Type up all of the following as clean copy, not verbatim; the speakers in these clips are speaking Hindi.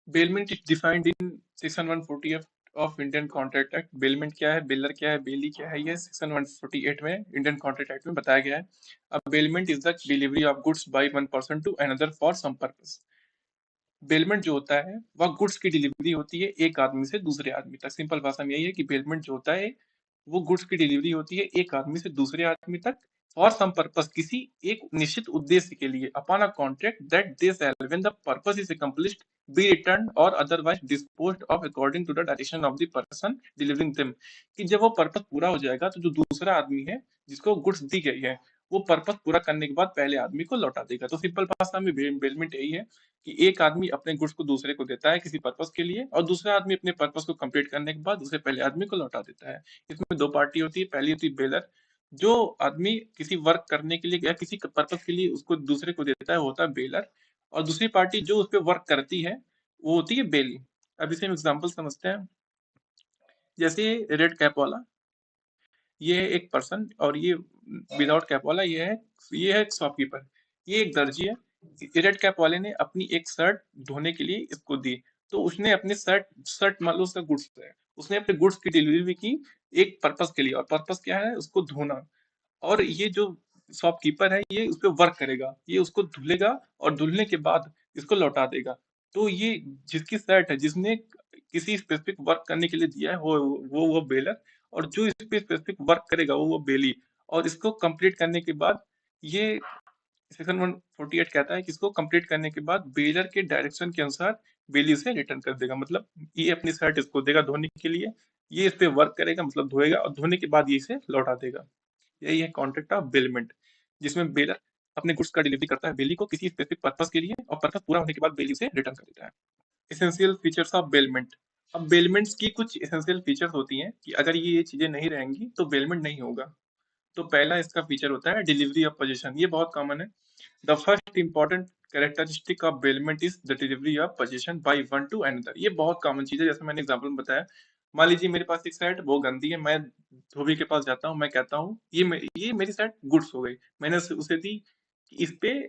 Bailment is defined in section 148 of Indian contract act. Bailment क्या है, बेलर क्या है, बेली क्या है, ये सेक्शन 148 में इंडियन कॉन्ट्रैक्ट एक्ट में बताया गया है। अब bailment is the delivery of goods by one person to another for some purpose. Bailment जो होता है वह गुड्स की डिलीवरी होती है एक आदमी से दूसरे आदमी तक। सिंपल भाषा में यही है कि बेलमेंट जो होता है वो गुड्स की डिलीवरी होती है एक आदमी से दूसरे आदमी तक फॉर सम पर्पस, किसी एक निश्चित उद्देश्य के लिए, upon a contract that they shall when the purpose is accomplished be return और otherwise disposed of according to the direction of the person delivering them. कि जब वो पर्पस पूरा हो जाएगा तो जो दूसरा आदमी है जिसको गुड्स दी गई है वो पर्पस पूरा करने के बाद पहले आदमी को लौटा देगा। तो सिंपल भाषा में बेलमेंट यही है कि एक आदमी अपने गुड्स को दूसरे को देता है किसी पर्पस के लिए और दूसरा आदमी अपने पर्पस को कंप्लीट करने के बाद उसे पहले आदमी को लौटा देता है। इसमें दो पार्टी होती है, पहली होती है बेलर, जो आदमी किसी वर्क करने के लिए या किसी पर्पस के लिए उसको दूसरे को देता है वो होता है बेलर, और दूसरी पार्टी जो उस पर वर्क करती है वो होती है बेली। अब इसे हम एग्जाम्पल समझते हैं। जैसे रेड कैप वाला, ये है एक पर्सन, और ये विदाउट कैप वाला ये है एक शॉपकीपर, ये एक दर्जी है। रेड कैप वाले ने अपनी एक शर्ट धोने के लिए इसको दी, तो उसने अपनी शर्ट शर्ट मान लो उसका गुड्स है, उसने अपने गुड्स की डिलीवरी भी की एक पर्पस के लिए, और पर्पस क्या है उसको धोना। और ये जो शॉपकीपर है ये उस पर वर्क करेगा, ये उसको धुलेगा और धुलने के बाद इसको लौटा देगा। तो ये जिसकी शर्ट है, जिसने किसी स्पेसिफिक वर्क करने के लिए दिया है वो बेलर, और जो इस पे स्पेसिफिक वर्क करेगा वो बेली। और इसको कंप्लीट करने के बाद ये सेक्शन 148 कहता है कि इसको कंप्लीट करने के बाद बेलर के डायरेक्शन के अनुसार बेली उसे रिटर्न कर देगा। मतलब ये अपनी शर्ट इसको देगा धोने के लिए, ये इस पे वर्क करेगा मतलब धोएगा, और धोने के बाद ये इसे लौटा देगा। यही है कॉन्ट्रैक्ट ऑफ बेलमेंट, जिसमें बेलर अपने गुड्स का डिलीवरी करता है बेली को किसी स्पेसिफिक पर्पस के लिए, और पर्पस पूरा होने के बाद बेली उसे रिटर्न कर देता है। Essential features of bailment. अब बेलमेंट्स की कुछ एसेंशियल फीचर्स होती हैं कि अगर ये चीजें नहीं रहेंगी तो बेलमेंट नहीं होगा। तो पहला इसका फीचर होता है डिलीवरी ऑफ पोजीशन, ये बहुत कॉमन है। The first important characteristic of bailment is the delivery of position by one two another. ये बहुत कॉमन चीज है, जैसे मैंने एग्जांपल में बताया। मान लीजिए मेरे पास एक शर्ट वो गंदी है, मैं धोबी के पास जाता हूँ, मैं कहता हूँ ये मेरी शर्ट गुड्स हो गई, मैंने उसे दी कि इस पे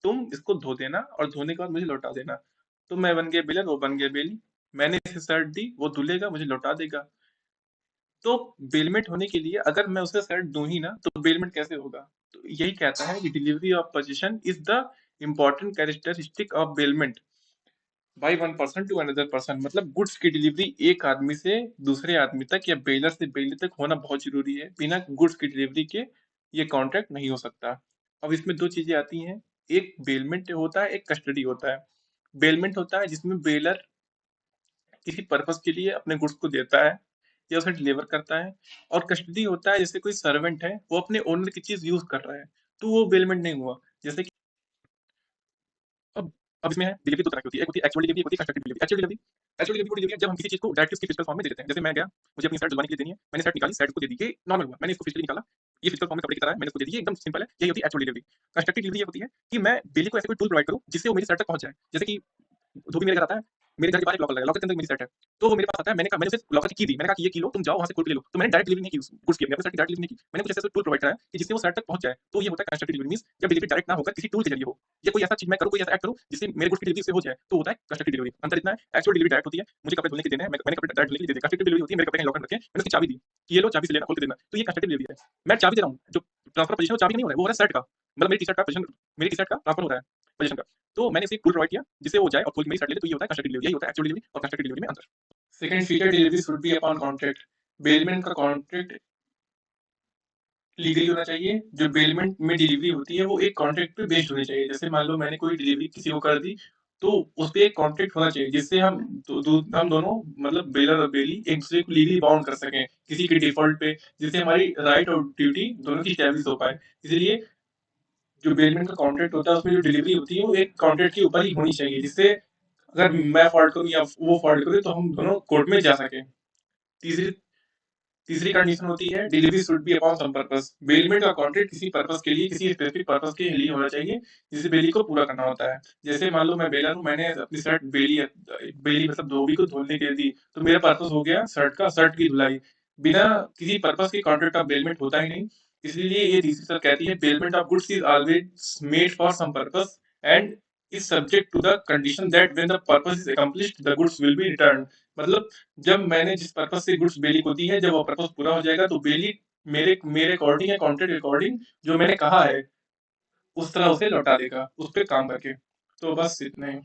तुम इसको धो देना और धोने के बाद मुझे लौटा देना। तो मैं बन गया बेलर, वो बन गया बेली। मैंने इसे शर्ट दी, वो धुलेगा मुझे लौटा देगा। तो बेलमेंट होने के लिए अगर मैं उसे शर्ट दूं ही ना तो बेलमेंट कैसे होगा? तो यही कहता है कि delivery of position is the important characteristic of bailment by one person to another person. मतलब गुड्स की डिलीवरी एक आदमी से दूसरे आदमी तक या बेलर से बेली तक होना बहुत जरूरी है। बिना गुड्स की डिलीवरी के ये कॉन्ट्रैक्ट नहीं हो सकता। अब इसमें दो चीजें आती हैं, एक बेलमेंट होता है, एक कस्टडी होता है। बेलमेंट होता है जिसमें बेलर किसी पर्पस के लिए अपने गुड्स को देता है या उसे डिलीवर करता है, और कस्टडी होता है जैसे कोई सर्वेंट है वो अपने ओनर की चीज यूज कर रहा है, तो वो बेलमेंट नहीं हुआ। जैसे कि अब अब इसमें है डिलीवरी दो तरह की होती है, एक होती है एक्चुअल डिलीवरी, एक होती है कंस्ट्रक्टेड डिलीवरी। एक्चुअल डिलीवरी वो डिलीवरी है जब हम किसी चीज को डायरेक्ट उसकी फिजिकल फॉर्म में दे देते हैं। जैसे मैं गया, मुझे अपनी शर्ट धुलवाने के लिए देनी है, मैंने शर्ट निकाली, शर्ट को दे दी, ये नॉर्मल हुआ, मैंने इसको फिजिकली निकाला, ये फिजिकल फॉर्म में कपड़े की तरह है, मैंने इसको दे दी, ये एकदम सिंपल है, यही होती है एक्चुअल डिलीवरी। कंस्ट्रक्टेड डिलीवरी ये होती है कि मैं डेली को ऐसे कोई टूल प्रोवाइड करूं जिससे वो मेरी शर्ट तक पहुंच जाए। जैसे कि धोबी मेरे घर आता है, मेरे घर के बाहर एक लॉकर लगा है, लॉकर के अंदर मेरी शर्ट है, तो वो मेरे पास आता है, मैंने उसे लॉकर की की दी, मैंने कहा कि ये की लो, तुम जाओ वहां से खोल के ले लो। तो मैंने डायरेक्ट डिलीवरी नहीं की, गुड्स की अपनी शर्ट की डायरेक्ट डिलीवरी नहीं की, मैंने कुछ ऐसा टूल प्रोवाइड कराया कि जिससे वो शर्ट तक पहुंच जाए। तो ये होता है कंस्ट्रक्टेड डिलीवरी। मींस जब डिलीवरी डायरेक्ट ना होकर किसी टूल के जरिए हो, या कोई ऐसा चीज मैं करूं, कोई ऐसा एक्ट करूं जिससे मेरे गुड्स की डिलीवरी से हो जाए, तो होता है कंस्ट्रक्टेड डिलीवरी। अंतर इतना है, एक्चुअल डिलीवरी डायरेक्ट होती है, मुझे कपड़े धुलने के देने हैं, मैंने कपड़े डायरेक्ट धुलने के लिए दे दिए। कंस्ट्रक्टेड डिलीवरी होती है, मेरे कपड़े कहीं लॉकर में रखे, मैंने उसकी चाबी दी कि ये लो चाबी से लेना, खोल के देना, तो ये कंस्ट्रक्टेड डिलीवरी है। मैं चाबी दे रहा हूं, जो ट्रांसफर पोजीशन वो चाबी का नहीं हो रहा है, वो हो रहा है शर्ट का, मतलब मेरी टी शर्ट का पोजीशन, मेरी टी शर्ट का ट्रांसफर हो रहा है पोजीशन का। तो मैंने इसे एक टूल प्रोवाइड किया जिससे वो जाए और खोल के मेरी शर्ट ले ले, तो ये होता है कंस्ट्रक्टेड डिलीवरी। यही होता है एक्चुअल डिलीवरी और कंस्ट्रक्टेड डिलीवरी में अंतर। Second feature, delivery should be upon contract. Bailment का कॉन्ट्रैक्ट लीगली होना चाहिए। जो बेलमेंट में डिलीवरी होती है वो एक कॉन्ट्रैक्ट पे बेस्ड होनी चाहिए। जैसे मान लो मैंने कोई डिलीवरी किसी को कर दी, तो उस पे एक कॉन्ट्रैक्ट होना चाहिए जिससे हम दोनों मतलब बेलर और बेली एक दूसरे को लीगली बाउंड कर सकें किसी के डिफॉल्ट पे, जिससे हमारी राइट और ड्यूटी दोनों की स्टैब्लिश हो पाए। इसलिए जो बेलमेंट का कॉन्ट्रैक्ट होता है उसमें जो डिलीवरी होती है वो एक कॉन्ट्रैक्ट के ऊपर ही होनी चाहिए, जिससे अगर मैं फॉल्ट करूँ या वो फॉल्ट करे तो हम दोनों कोर्ट में जा सके। तीसरी तीसरी कंडीशन होती है delivery should be upon some purpose. Bailment का कॉन्ट्रैक्ट किसी पर्पस के लिए, किसी स्पेसिफिक पर्पस के लिए होना चाहिए जिसे बेली को पूरा करना होता है। जैसे मान लो मैं बेलर हूँ, मैंने अपनी शर्ट बेली बेली मतलब धोबी को धोने के लिए दी, तो मेरा पर्पस हो गया शर्ट का, शर्ट की धुलाई। बिना किसी पर्पस के कॉन्ट्रैक्ट का बेलमेंट होता ही नहीं। इसलिए ये तीसरी शर्त कहती है bailment of goods is always made for some purpose and is subject to the condition that when the purpose is accomplished the goods will be returned। मतलब जब मैंने जिस पर्पस से गुड्स बेली को दी है, जब वो पर्पस पूरा हो जाएगा तो बेली मेरे मेरे अकॉर्डिंग या कॉन्ट्रैक्ट के अकॉर्डिंग जो मैंने कहा है उस तरह उसे लौटा देगा उस पे काम करके। तो बस इतना ही।